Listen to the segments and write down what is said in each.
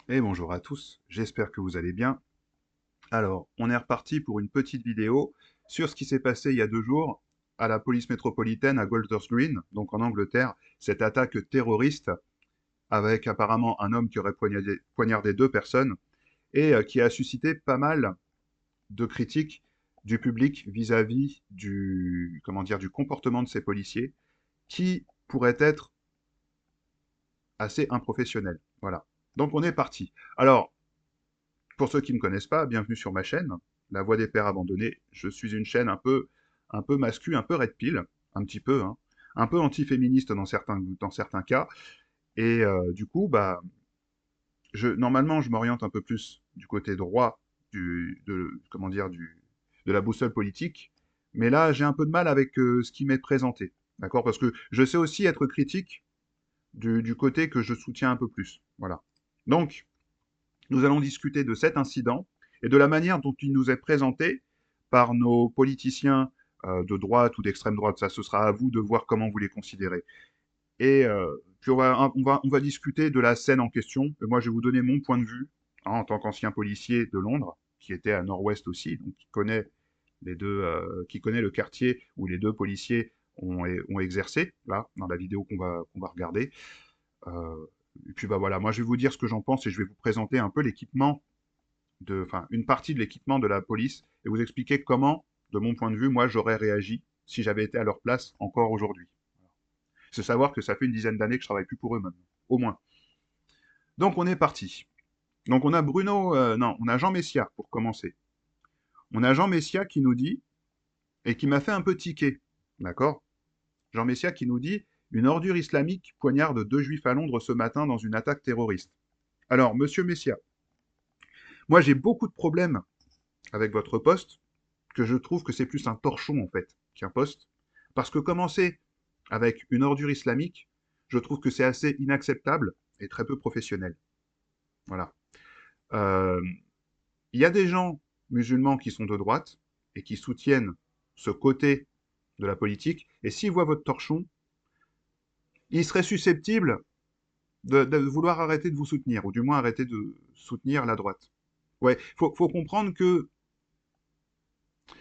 Et bonjour à tous, j'espère que vous allez bien. Alors, on est reparti pour une petite vidéo sur ce qui s'est passé il y a 2 jours à la police métropolitaine à Golders Green, donc en Angleterre, cette attaque terroriste avec apparemment un homme qui aurait poignardé 2 personnes et qui a suscité pas mal de critiques du public vis-à-vis du, comment dire, du comportement de ces policiers qui pourrait être assez improfessionnel. Voilà. Donc on est parti. Alors, pour ceux qui ne me connaissent pas, bienvenue sur ma chaîne, La Voix des Pères Abandonnés. Je suis une chaîne un peu mascu, un peu red pill, un petit peu, hein, un peu anti-féministe dans certains cas. Et du coup, bah, normalement, je m'oriente un peu plus du côté droit comment dire, de la boussole politique. Mais là, j'ai un peu de mal avec ce qui m'est présenté. D'accord? Parce que je sais aussi être critique du côté que je soutiens un peu plus. Voilà. Donc, nous allons discuter de cet incident et de la manière dont il nous est présenté par nos politiciens de droite ou d'extrême droite. Ça, ce sera à vous de voir comment vous les considérez. Et puis on va discuter de la scène en question. Et moi, je vais vous donner mon point de vue en tant qu'ancien policier de Londres, qui était à Nord-Ouest aussi, donc qui connaît le quartier où les 2 policiers ont exercé, là, dans la vidéo qu'on va regarder. Euh, et puis bah voilà, moi je vais vous dire ce que j'en pense et je vais vous présenter un peu enfin, une partie de l'équipement de la police et vous expliquer comment, de mon point de vue, moi, j'aurais réagi si j'avais été à leur place encore aujourd'hui. C'est savoir que ça fait une dizaine d'années que je travaille plus pour eux maintenant, au moins. Donc on est parti. Donc on a non, on a Jean Messia pour commencer. On a Jean Messia qui nous dit, et qui m'a fait un peu tiquer, d'accord? Jean Messia qui nous dit, une ordure islamique poignarde 2 juifs à Londres ce matin dans une attaque terroriste. Alors, monsieur Messia, moi j'ai beaucoup de problèmes avec votre poste, que je trouve que c'est plus un torchon en fait qu'un poste. Parce que commencer avec une ordure islamique, je trouve que c'est assez inacceptable et très peu professionnel. Voilà. Euh, Il y a des gens musulmans qui sont de droite et qui soutiennent ce côté de la politique, et s'ils voient votre torchon, ils seraient susceptibles de vouloir arrêter de vous soutenir, ou du moins arrêter de soutenir la droite. Ouais, faut comprendre que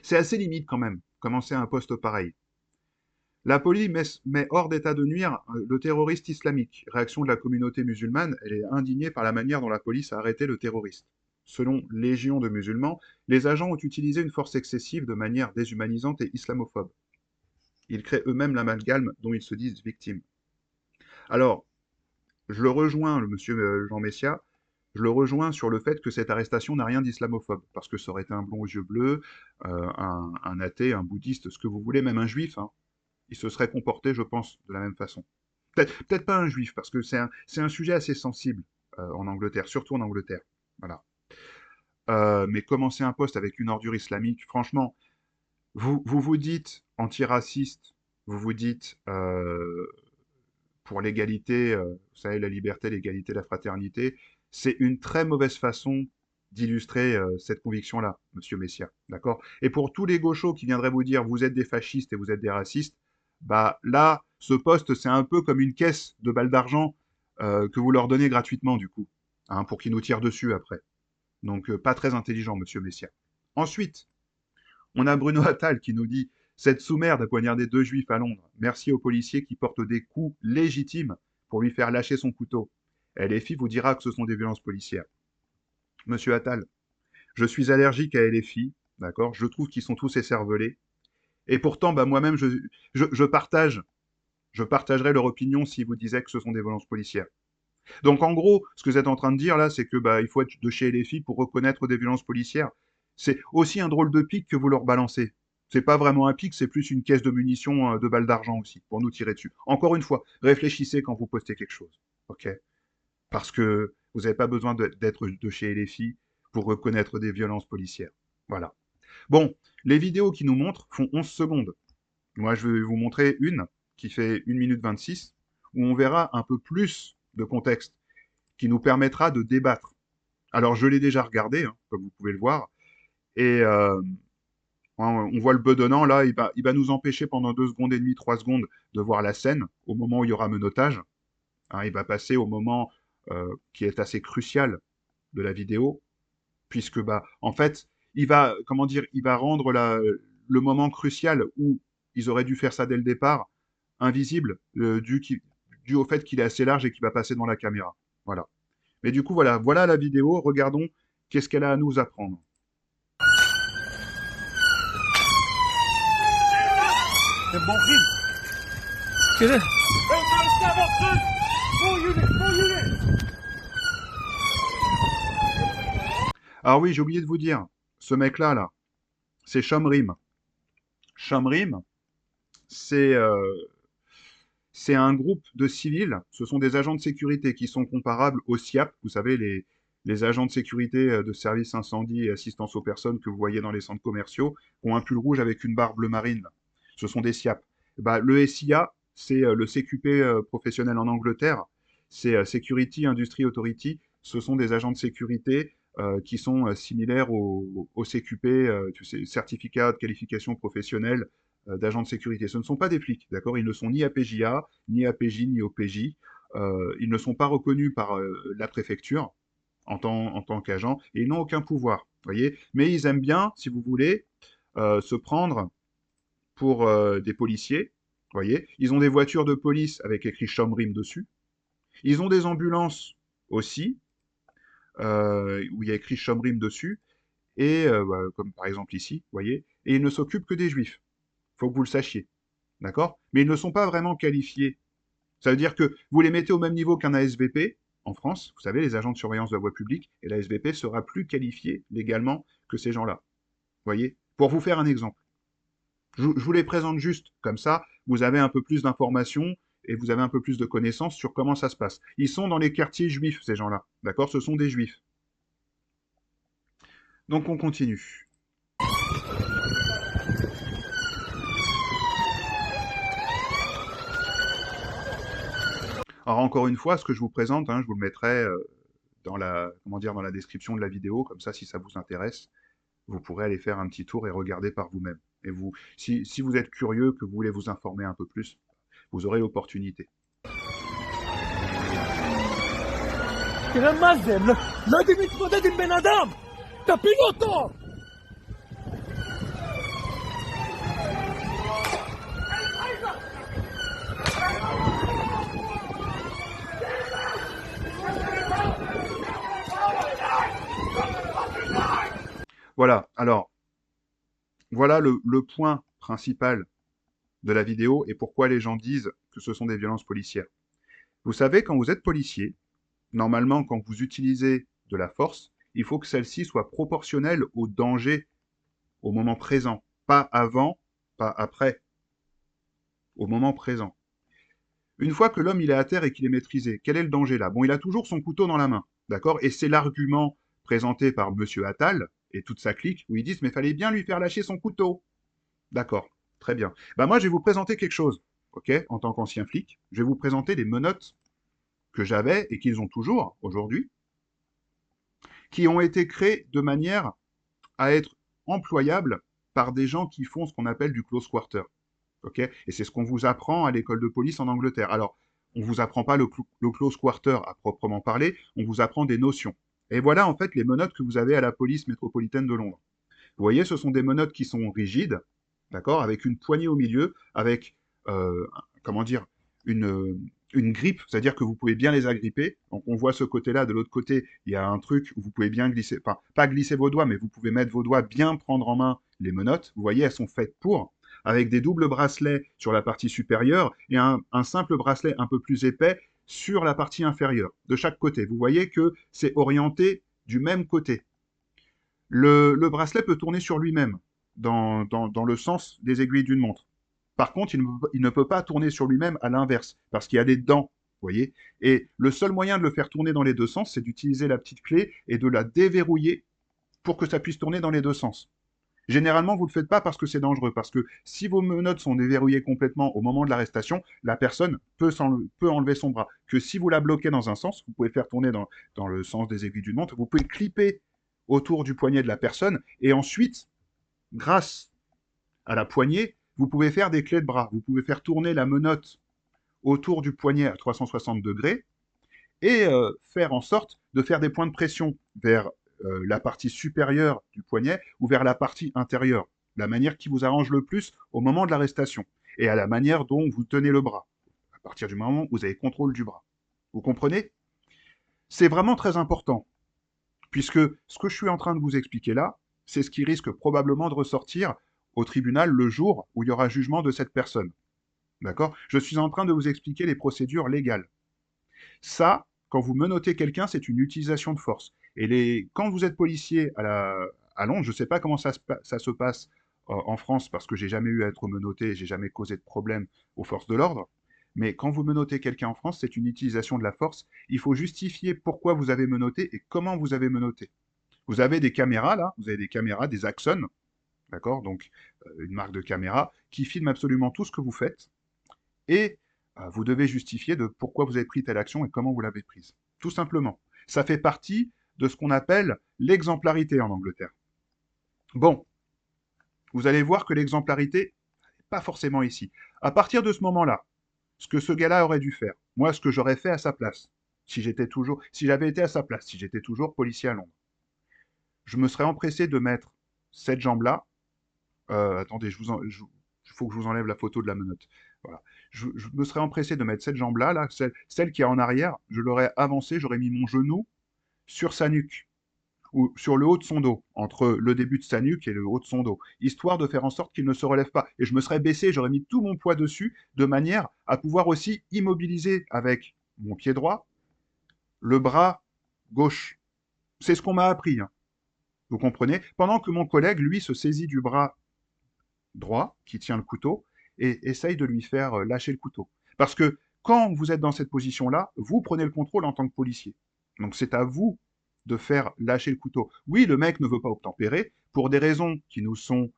c'est assez limite quand même, commencer un poste pareil. La police met hors d'état de nuire le terroriste islamique. Réaction de la communauté musulmane, elle est indignée par la manière dont la police a arrêté le terroriste. Selon Légion de musulmans, les agents ont utilisé une force excessive de manière déshumanisante et islamophobe. Ils créent eux-mêmes l'amalgame dont ils se disent victimes. Alors, je le rejoins, le monsieur Jean Messia, je le rejoins sur le fait que cette arrestation n'a rien d'islamophobe, parce que ça aurait été un blond aux yeux bleus, un athée, un bouddhiste, ce que vous voulez, même un juif, hein, il se serait comporté, je pense, de la même façon. Peut-être pas un juif, parce que c'est un sujet assez sensible en Angleterre, surtout en Angleterre. Voilà. Mais commencer un poste avec une ordure islamique, franchement, vous dites antiraciste, vous vous dites pour l'égalité, vous savez, la liberté, l'égalité, la fraternité, c'est une très mauvaise façon d'illustrer cette conviction-là, monsieur Messia, d'accord? Et pour tous les gauchos qui viendraient vous dire vous êtes des fascistes et vous êtes des racistes, bah là, ce poste, c'est un peu comme une caisse de balles d'argent que vous leur donnez gratuitement, du coup, hein, pour qu'ils nous tirent dessus après. Donc, pas très intelligent, monsieur Messia. Ensuite, on a Bruno Attal qui nous dit cette sous-merde a poignardé 2 juifs à Londres. Merci aux policiers qui portent des coups légitimes pour lui faire lâcher son couteau. LFI vous dira que ce sont des violences policières. Monsieur Attal, je suis allergique à LFI, d'accord? Je trouve qu'ils sont tous écervelés. Et pourtant, bah, moi-même, je partagerais leur opinion s'ils vous disaient que ce sont des violences policières. Donc en gros, ce que vous êtes en train de dire là, c'est que bah, il faut être de chez LFI pour reconnaître des violences policières. C'est aussi un drôle de pic que vous leur balancez. C'est pas vraiment un pic, c'est plus une caisse de munitions de balles d'argent aussi, pour nous tirer dessus. Encore une fois, réfléchissez quand vous postez quelque chose. Ok? Parce que vous n'avez pas besoin d'être de chez LFI pour reconnaître des violences policières. Voilà. Bon, les vidéos qui nous montrent font 11 secondes. Moi, je vais vous montrer une qui fait 1 minute 26, où on verra un peu plus de contexte qui nous permettra de débattre. Alors, je l'ai déjà regardé, hein, comme vous pouvez le voir, et on voit le bedonnant, là, il va nous empêcher pendant 2 secondes et demie, 3 secondes de voir la scène, au moment où il y aura menottage. Hein, il va passer au moment qui est assez crucial. de la vidéo, puisque, bah, en fait, il va, comment dire, il va rendre le moment crucial où ils auraient dû faire ça dès le départ, invisible, dû au fait qu'il est assez large et qu'il va passer dans la caméra. Voilà. Mais du coup, voilà la vidéo. Regardons qu'est-ce qu'elle a à nous apprendre. הם בורחים! תראה! Alors oui, j'ai oublié de vous dire, ce mec-là, là, c'est Shomrim. Shomrim, c'est c'est un groupe de civils, ce sont des agents de sécurité qui sont comparables aux SIAP, vous savez, les agents de sécurité de service incendie et assistance aux personnes que vous voyez dans les centres commerciaux, qui ont un pull rouge avec une barre bleu marine. Là. Ce sont des SIAP. Bah, le SIA, c'est le CQP professionnel en Angleterre, c'est Security Industry Authority, ce sont des agents de sécurité qui sont similaires au CQP, tu sais, certificat de qualification professionnelle d'agents de sécurité. Ce ne sont pas des flics, d'accord? Ils ne sont ni APJA, ni APJ, ni OPJ. Ils ne sont pas reconnus par la préfecture en tant qu'agents et ils n'ont aucun pouvoir, voyez? Mais ils aiment bien, si vous voulez, se prendre pour des policiers, voyez? Ils ont des voitures de police avec écrit Shomrim dessus. Ils ont des ambulances aussi, où il y a écrit Shomrim dessus, et bah, comme par exemple ici, voyez? Et ils ne s'occupent que des juifs. Faut que vous le sachiez. D'accord? Mais ils ne sont pas vraiment qualifiés. Ça veut dire que vous les mettez au même niveau qu'un ASVP en France, vous savez, les agents de surveillance de la voie publique, et l'ASVP sera plus qualifié légalement que ces gens-là. Vous voyez? Pour vous faire un exemple. Je vous les présente juste, comme ça, vous avez un peu plus d'informations et vous avez un peu plus de connaissances sur comment ça se passe. Ils sont dans les quartiers juifs, ces gens-là. D'accord? Ce sont des juifs. Donc on continue. Alors encore une fois, ce que je vous présente, hein, je vous le mettrai dans la, comment dire, dans la description de la vidéo, comme ça, si ça vous intéresse, vous pourrez aller faire un petit tour et regarder par vous-même. Et vous, si vous êtes curieux, que vous voulez vous informer un peu plus, vous aurez l'opportunité. תראה מה זה, הם לא יודעים להתמודד עם בן אדם! תפילו אותו! Voilà, alors, voilà le point principal de la vidéo et pourquoi les gens disent que ce sont des violences policières. Vous savez, quand vous êtes policier, normalement, quand vous utilisez de la force, il faut que celle-ci soit proportionnelle au danger au moment présent, pas avant, pas après, au moment présent. Une fois que l'homme il est à terre et qu'il est maîtrisé, quel est le danger là? Bon, il a toujours son couteau dans la main, d'accord? Et c'est l'argument présenté par Monsieur Attal et toute sa clique où ils disent mais fallait bien lui faire lâcher son couteau. D'accord, très bien. Ben moi je vais vous présenter quelque chose, ok? En tant qu'ancien flic, je vais vous présenter les menottes que j'avais et qu'ils ont toujours aujourd'hui, qui ont été créées de manière à être employables par des gens qui font ce qu'on appelle du close quarter. Okay, et c'est ce qu'on vous apprend à l'école de police en Angleterre. Alors, on ne vous apprend pas le close quarter à proprement parler, on vous apprend des notions. Et voilà en fait les menottes que vous avez à la police métropolitaine de Londres. Vous voyez, ce sont des menottes qui sont rigides, d'accord, avec une poignée au milieu, avec, comment dire, une grippe, c'est-à-dire que vous pouvez bien les agripper. Donc on voit ce côté-là, de l'autre côté, il y a un truc où vous pouvez bien glisser, enfin, pas glisser vos doigts, mais vous pouvez mettre vos doigts, bien prendre en main les menottes. Vous voyez, elles sont faites pour, avec des doubles bracelets sur la partie supérieure et un simple bracelet un peu plus épais sur la partie inférieure, de chaque côté. Vous voyez que c'est orienté du même côté. Le bracelet peut tourner sur lui-même, dans le sens des aiguilles d'une montre. Par contre, il ne peut pas tourner sur lui-même à l'inverse, parce qu'il y a des dents, vous voyez. Et le seul moyen de le faire tourner dans les deux sens, c'est d'utiliser la petite clé et de la déverrouiller pour que ça puisse tourner dans les deux sens. Généralement, vous ne le faites pas parce que c'est dangereux, parce que si vos menottes sont déverrouillées complètement au moment de l'arrestation, la personne peut enlever son bras. Que si vous la bloquez dans un sens, vous pouvez faire tourner dans le sens des aiguilles d'une montre, vous pouvez clipper autour du poignet de la personne, et ensuite, grâce à la poignée, vous pouvez faire des clés de bras. Vous pouvez faire tourner la menotte autour du poignet à 360 degrés, et faire en sorte de faire des points de pression vers la partie supérieure du poignet ou vers la partie intérieure, la manière qui vous arrange le plus au moment de l'arrestation, et à la manière dont vous tenez le bras, à partir du moment où vous avez contrôle du bras. Vous comprenez? C'est vraiment très important, puisque ce que je suis en train de vous expliquer là, c'est ce qui risque probablement de ressortir au tribunal le jour où il y aura jugement de cette personne. D'accord? Je suis en train de vous expliquer les procédures légales. Ça, quand vous menottez quelqu'un, c'est une utilisation de force. Et quand vous êtes policier à Londres, je ne sais pas comment ça se passe en France, parce que j'ai jamais eu à être menotté, j'ai jamais causé de problème aux forces de l'ordre. Mais quand vous menottez quelqu'un en France, c'est une utilisation de la force. Il faut justifier pourquoi vous avez menotté et comment vous avez menotté. Vous avez des caméras, là, vous avez des caméras, des Axon, d'accord? Donc, une marque de caméra qui filme absolument tout ce que vous faites. Et vous devez justifier de pourquoi vous avez pris telle action et comment vous l'avez prise. Tout simplement. Ça fait partie de ce qu'on appelle l'exemplarité en Angleterre. Bon, vous allez voir que l'exemplarité n'est pas forcément ici. À partir de ce moment-là, ce que ce gars-là aurait dû faire, moi, ce que j'aurais fait à sa place, si j'avais été à sa place, si j'étais toujours policier à Londres, je me serais empressé de mettre cette jambe-là. Attendez, il faut que je vous enlève la photo de la menotte. Voilà. Je me serais empressé de mettre cette jambe-là, là, celle qui est en arrière, je l'aurais avancée, j'aurais mis mon genou sur sa nuque, ou sur le haut de son dos, entre le début de sa nuque et le haut de son dos, histoire de faire en sorte qu'il ne se relève pas. Et je me serais baissé, j'aurais mis tout mon poids dessus, de manière à pouvoir aussi immobiliser avec mon pied droit le bras gauche. C'est ce qu'on m'a appris, hein. Vous comprenez? Pendant que mon collègue, lui, se saisit du bras droit, qui tient le couteau, et essaye de lui faire lâcher le couteau. Parce que quand vous êtes dans cette position-là, vous prenez le contrôle en tant que policier. Donc c'est à vous de faire lâcher le couteau. Oui, le mec ne veut pas obtempérer, pour des raisons qui nous sont,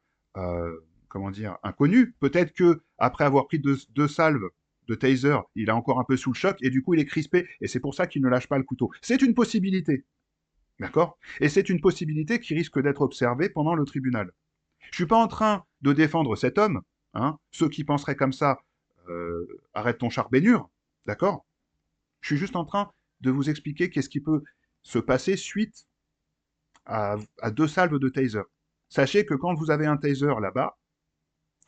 comment dire, inconnues. Peut-être que après avoir pris deux salves de taser, il est encore un peu sous le choc, et du coup il est crispé, et c'est pour ça qu'il ne lâche pas le couteau. C'est une possibilité. D'accord? Et c'est une possibilité qui risque d'être observée pendant le tribunal. Je suis pas en train de défendre cet homme, hein. Ceux qui penseraient comme ça, arrête ton charbénure, d'accord? Je suis juste en train de vous expliquer qu'est-ce qui peut se passer suite à deux salves de taser. Sachez que quand vous avez un taser là-bas,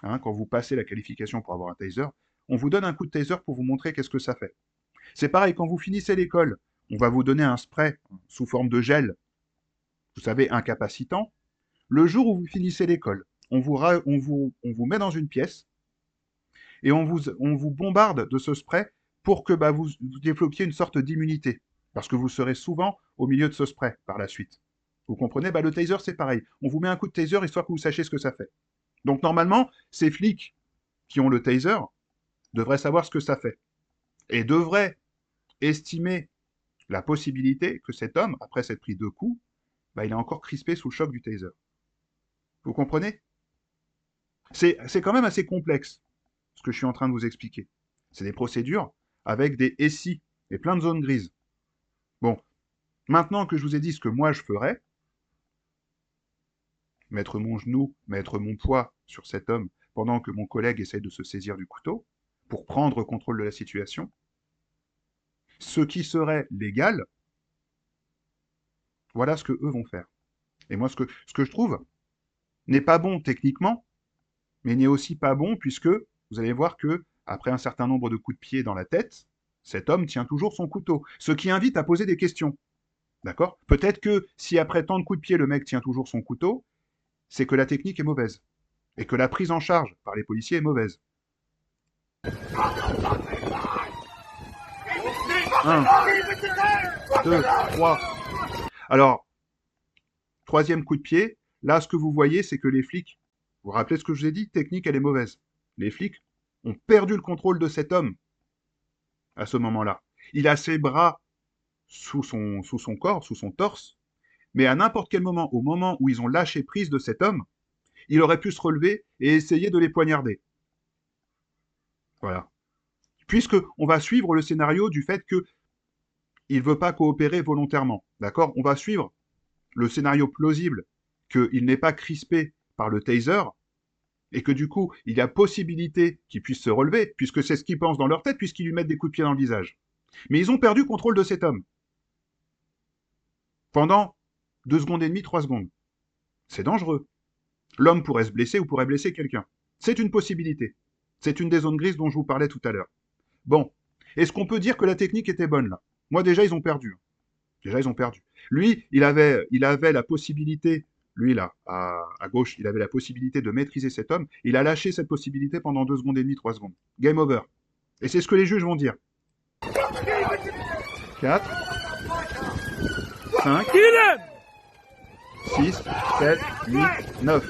hein, quand vous passez la qualification pour avoir un taser, on vous donne un coup de taser pour vous montrer qu'est-ce que ça fait. C'est pareil, quand vous finissez l'école, on va vous donner un spray sous forme de gel, vous savez, incapacitant. Le jour où vous finissez l'école, on vous met dans une pièce et on vous bombarde de ce spray pour que vous développiez une sorte d'immunité. Parce que vous serez souvent au milieu de ce spray par la suite. Vous comprenez? Le taser, c'est pareil. On vous met un coup de taser histoire que vous sachiez ce que ça fait. Donc normalement, ces flics qui ont le taser devraient savoir ce que ça fait. Et devraient estimer la possibilité que cet homme, après s'être pris deux coups, il est encore crispé sous le choc du taser. Vous comprenez? C'est quand même assez complexe, ce que je suis en train de vous expliquer. C'est des procédures avec des SI et plein de zones grises. Bon, maintenant que je vous ai dit ce que moi je ferais, mettre mon genou, mettre mon poids sur cet homme pendant que mon collègue essaye de se saisir du couteau, pour prendre contrôle de la situation, ce qui serait légal, voilà ce que eux vont faire. Et moi, ce que je trouve n'est pas bon techniquement, mais n'est aussi pas bon puisque vous allez voir que, après un certain nombre de coups de pied dans la tête, cet homme tient toujours son couteau, ce qui invite à poser des questions. D'accord? Peut-être que si après tant de coups de pied, le mec tient toujours son couteau, c'est que la technique est mauvaise. Et que la prise en charge par les policiers est mauvaise. 1, 2, 3. Alors, troisième coup de pied, là, ce que vous voyez, c'est que les flics, vous vous rappelez ce que je vous ai dit, technique, elle est mauvaise. Les flics ont perdu le contrôle de cet homme à ce moment-là. Il a ses bras sous son corps, sous son torse, mais à n'importe quel moment, au moment où ils ont lâché prise de cet homme, il aurait pu se relever et essayer de les poignarder. Voilà. Puisque on va suivre le scénario du fait qu'il ne veut pas coopérer volontairement. D'accord? On va suivre le scénario plausible qu'il n'est pas crispé par le taser et que du coup, il y a possibilité qu'il puisse se relever, puisque c'est ce qu'ils pensent dans leur tête, puisqu'ils lui mettent des coups de pied dans le visage. Mais ils ont perdu contrôle de cet homme. Pendant 2 secondes et demie, 3 secondes. C'est dangereux. L'homme pourrait se blesser ou pourrait blesser quelqu'un. C'est une possibilité. C'est une des zones grises dont je vous parlais tout à l'heure. Bon. Est-ce qu'on peut dire que la technique était bonne, là? Moi, déjà, ils ont perdu. Déjà, ils ont perdu. Lui, il avait la possibilité, lui, là, à gauche, il avait la possibilité de maîtriser cet homme. Il a lâché cette possibilité pendant 2 secondes et demie, 3 secondes. Game over. Et c'est ce que les juges vont dire. 4, 5, 6, 7, 8, 9.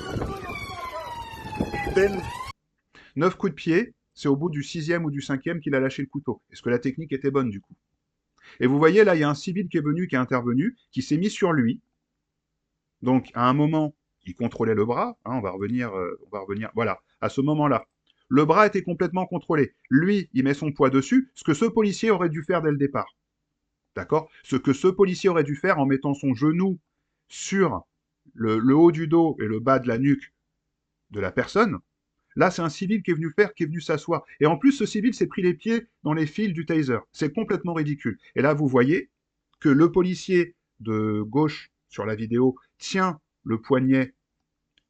9 coups de pied, c'est au bout du 6e ou du 5e qu'il a lâché le couteau. Est-ce que la technique était bonne, du coup? Et vous voyez, là, il y a un civil qui est venu, qui est intervenu, qui s'est mis sur lui. Donc, à un moment, il contrôlait le bras. Hein, on va revenir. Voilà, à ce moment-là. Le bras était complètement contrôlé. Lui, il met son poids dessus, ce que ce policier aurait dû faire dès le départ. D'accord? Ce que ce policier aurait dû faire en mettant son genou sur le haut du dos et le bas de la nuque de la personne. Là, c'est un civil qui est venu faire, qui est venu s'asseoir. Et en plus, ce civil s'est pris les pieds dans les fils du taser. C'est complètement ridicule. Et là, vous voyez que le policier de gauche sur la vidéo tient le poignet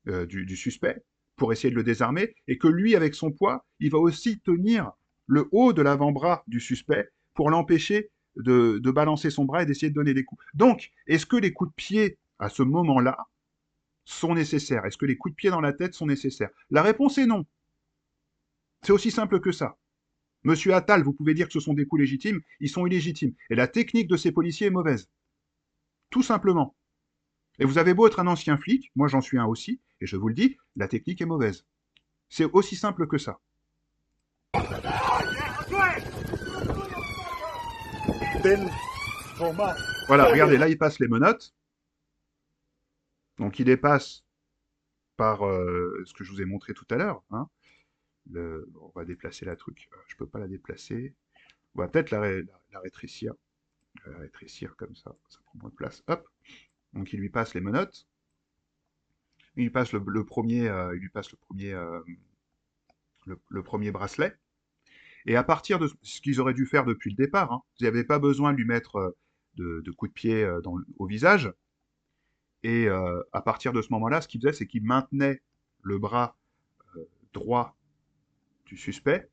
du suspect pour essayer de le désarmer, et que lui, avec son poids, il va aussi tenir le haut de l'avant-bras du suspect pour l'empêcher de balancer son bras et d'essayer de donner des coups. Donc, est-ce que les coups de pied, à ce moment-là, sont nécessaires? Est-ce que les coups de pied dans la tête sont nécessaires? La réponse est non. C'est aussi simple que ça. Monsieur Attal, vous pouvez dire que ce sont des coups légitimes, ils sont illégitimes. Et la technique de ces policiers est mauvaise. Tout simplement. Et vous avez beau être un ancien flic, moi j'en suis un aussi, et je vous le dis, la technique est mauvaise. C'est aussi simple que ça. Voilà, regardez, là il passe les menottes. Donc il les passe par ce que je vous ai montré tout à l'heure. Hein. On va déplacer la truc. Je peux pas la déplacer. On va peut-être la rétrécir. La rétrécir comme ça prend moins de place. Hop. Donc il lui passe les menottes. Il lui passe le premier bracelet. Et à partir de ce qu'ils auraient dû faire depuis le départ, hein, vous n'avez pas besoin de lui mettre de coups de pied au visage. Et à partir de ce moment-là, ce qu'il faisait, c'est qu'il maintenait le bras droit du suspect,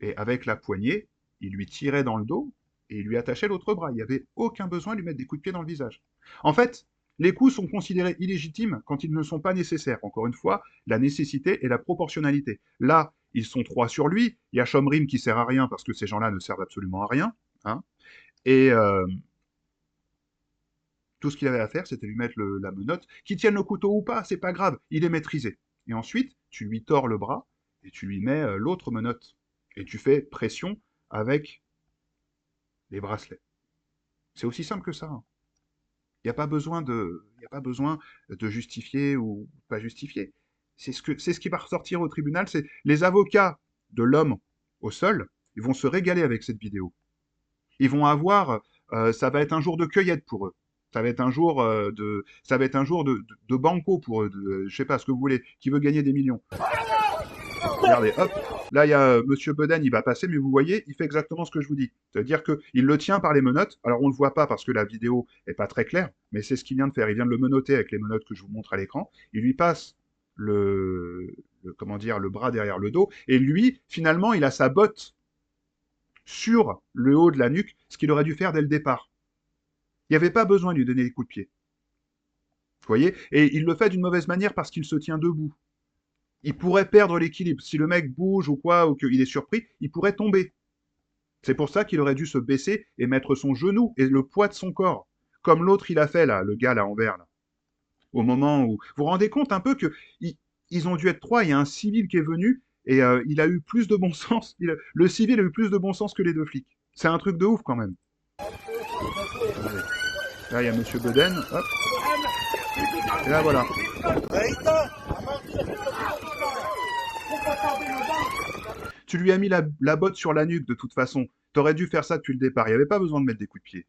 et avec la poignée, il lui tirait dans le dos, et il lui attachait l'autre bras. Il n'y avait aucun besoin de lui mettre des coups de pied dans le visage. En fait, les coups sont considérés illégitimes quand ils ne sont pas nécessaires. Encore une fois, la nécessité et la proportionnalité. Là, ils sont 3 sur lui. Il y a Chomrim qui sert à rien, parce que ces gens-là ne servent absolument à rien. Hein. Et tout ce qu'il avait à faire, c'était lui mettre la menotte. Qu'il tienne le couteau ou pas, c'est pas grave, il est maîtrisé. Et ensuite, tu lui tords le bras, et tu lui mets l'autre menotte. Et tu fais pression avec les bracelets. C'est aussi simple que ça. Hein. Il n'y a pas besoin de justifier ou pas justifier. C'est ce qui va ressortir au tribunal, c'est les avocats de l'homme au sol, ils vont se régaler avec cette vidéo. Ils vont avoir, ça va être un jour de cueillette pour eux. Ça va être un jour de banco pour eux, je sais pas ce que vous voulez, qui veut gagner des millions. Regardez, hop, là il y a Monsieur Beden, il va passer, mais vous voyez, il fait exactement ce que je vous dis. C'est-à-dire qu'il le tient par les menottes, alors on ne le voit pas parce que la vidéo est pas très claire, mais c'est ce qu'il vient de faire. Il vient de le menotter avec les menottes que je vous montre à l'écran, il lui passe le bras derrière le dos, et lui, finalement, il a sa botte sur le haut de la nuque, ce qu'il aurait dû faire dès le départ. Il n'y avait pas besoin de lui donner des coups de pied. Vous voyez? Et il le fait d'une mauvaise manière parce qu'il se tient debout. Il pourrait perdre l'équilibre. Si le mec bouge ou quoi, ou qu'il est surpris, il pourrait tomber. C'est pour ça qu'il aurait dû se baisser et mettre son genou et le poids de son corps. Comme l'autre il a fait, là, le gars là en vert. Là. Au moment où... Vous vous rendez compte un peu que ils ont dû être 3, il y a un civil qui est venu, et il a eu plus de bon sens. Le civil a eu plus de bon sens que les 2 flics. C'est un truc de ouf quand même. Là, il y a Monsieur Beden, hop. Et là, voilà. Tu lui as mis la botte sur la nuque, de toute façon. T'aurais dû faire ça depuis le départ. Il n'y avait pas besoin de mettre des coups de pied.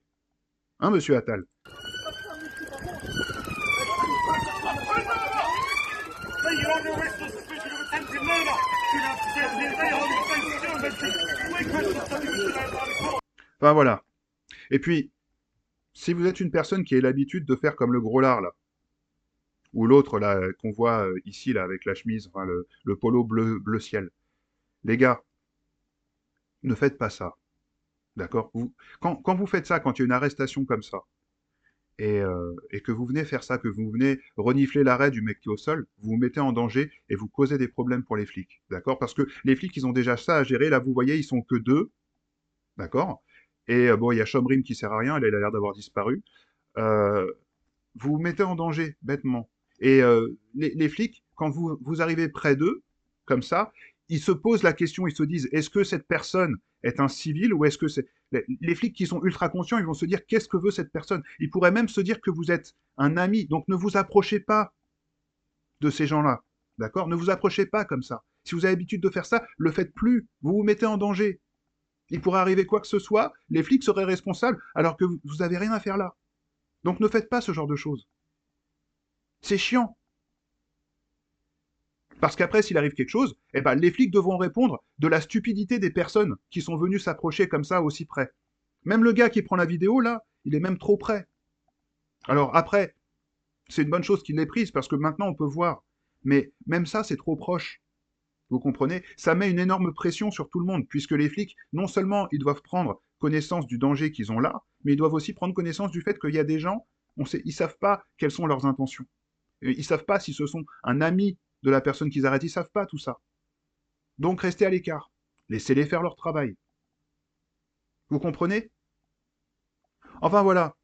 Hein, Monsieur Attal? Enfin voilà. Et puis, si vous êtes une personne qui a l'habitude de faire comme le gros lard, là, ou l'autre, là, qu'on voit ici, là, avec la chemise, enfin, le polo bleu ciel, les gars, ne faites pas ça. D'accord? Quand vous faites ça, quand il y a une arrestation comme ça, et que vous venez faire ça, que vous venez renifler l'arrêt du mec qui est au sol, vous vous mettez en danger et vous causez des problèmes pour les flics. D'accord? Parce que les flics, ils ont déjà ça à gérer. Là, vous voyez, ils sont que deux. D'accord? Et bon, il y a Chomrim qui sert à rien. Elle a l'air d'avoir disparu. Euh, vous vous mettez en danger, bêtement. Et les flics, quand vous arrivez près d'eux, comme ça, ils se posent la question, ils se disent, est-ce que cette personne est un civil ou est-ce que c'est... Les flics qui sont ultra conscients, ils vont se dire, qu'est-ce que veut cette personne? Ils pourraient même se dire que vous êtes un ami, donc ne vous approchez pas de ces gens-là. D'accord? Ne vous approchez pas comme ça. Si vous avez l'habitude de faire ça, le faites plus. Vous vous mettez en danger. Il pourrait arriver quoi que ce soit, les flics seraient responsables alors que vous avez rien à faire là. Donc ne faites pas ce genre de choses. C'est chiant. Parce qu'après, s'il arrive quelque chose, eh ben, les flics devront répondre de la stupidité des personnes qui sont venues s'approcher comme ça aussi près. Même le gars qui prend la vidéo, là, il est même trop près. Alors après, c'est une bonne chose qu'il l'ait prise parce que maintenant on peut voir. Mais même ça, c'est trop proche. Vous comprenez? Ça met une énorme pression sur tout le monde, puisque les flics, non seulement ils doivent prendre connaissance du danger qu'ils ont là, mais ils doivent aussi prendre connaissance du fait qu'il y a des gens, ils savent pas quelles sont leurs intentions. Ils savent pas si ce sont un ami de la personne qu'ils arrêtent, ils savent pas tout ça. Donc restez à l'écart. Laissez-les faire leur travail. Vous comprenez? Enfin voilà.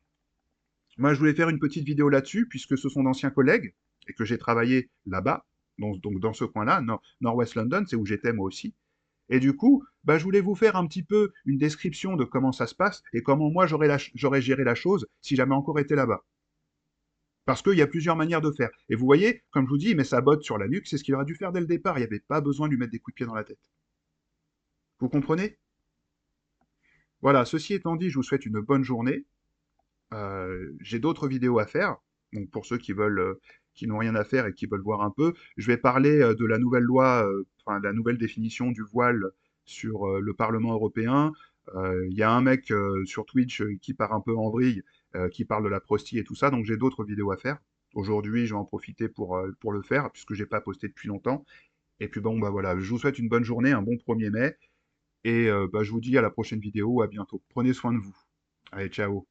Moi, je voulais faire une petite vidéo là-dessus, puisque ce sont d'anciens collègues, et que j'ai travaillé là-bas, donc dans ce coin-là, Nord-West London, c'est où j'étais moi aussi. Et du coup, bah, je voulais vous faire un petit peu une description de comment ça se passe et comment moi j'aurais géré la chose si j'avais encore été là-bas. Parce qu'il y a plusieurs manières de faire. Et vous voyez, comme je vous dis, il met sa botte sur la nuque, c'est ce qu'il aurait dû faire dès le départ. Il n'y avait pas besoin de lui mettre des coups de pied dans la tête. Vous comprenez? Voilà, ceci étant dit, je vous souhaite une bonne journée. J'ai d'autres vidéos à faire. Donc pour ceux qui veulent, qui n'ont rien à faire et qui veulent voir un peu, je vais parler de la nouvelle loi, enfin de la nouvelle définition du voile sur le Parlement européen. Il y a un mec sur Twitch qui part un peu en vrille, qui parle de la prostille et tout ça. Donc j'ai d'autres vidéos à faire. Aujourd'hui, je vais en profiter pour le faire puisque j'ai pas posté depuis longtemps. Et puis bon, bah voilà, je vous souhaite une bonne journée, un bon 1er mai. Et bah, je vous dis à la prochaine vidéo, à bientôt. Prenez soin de vous. Allez, ciao.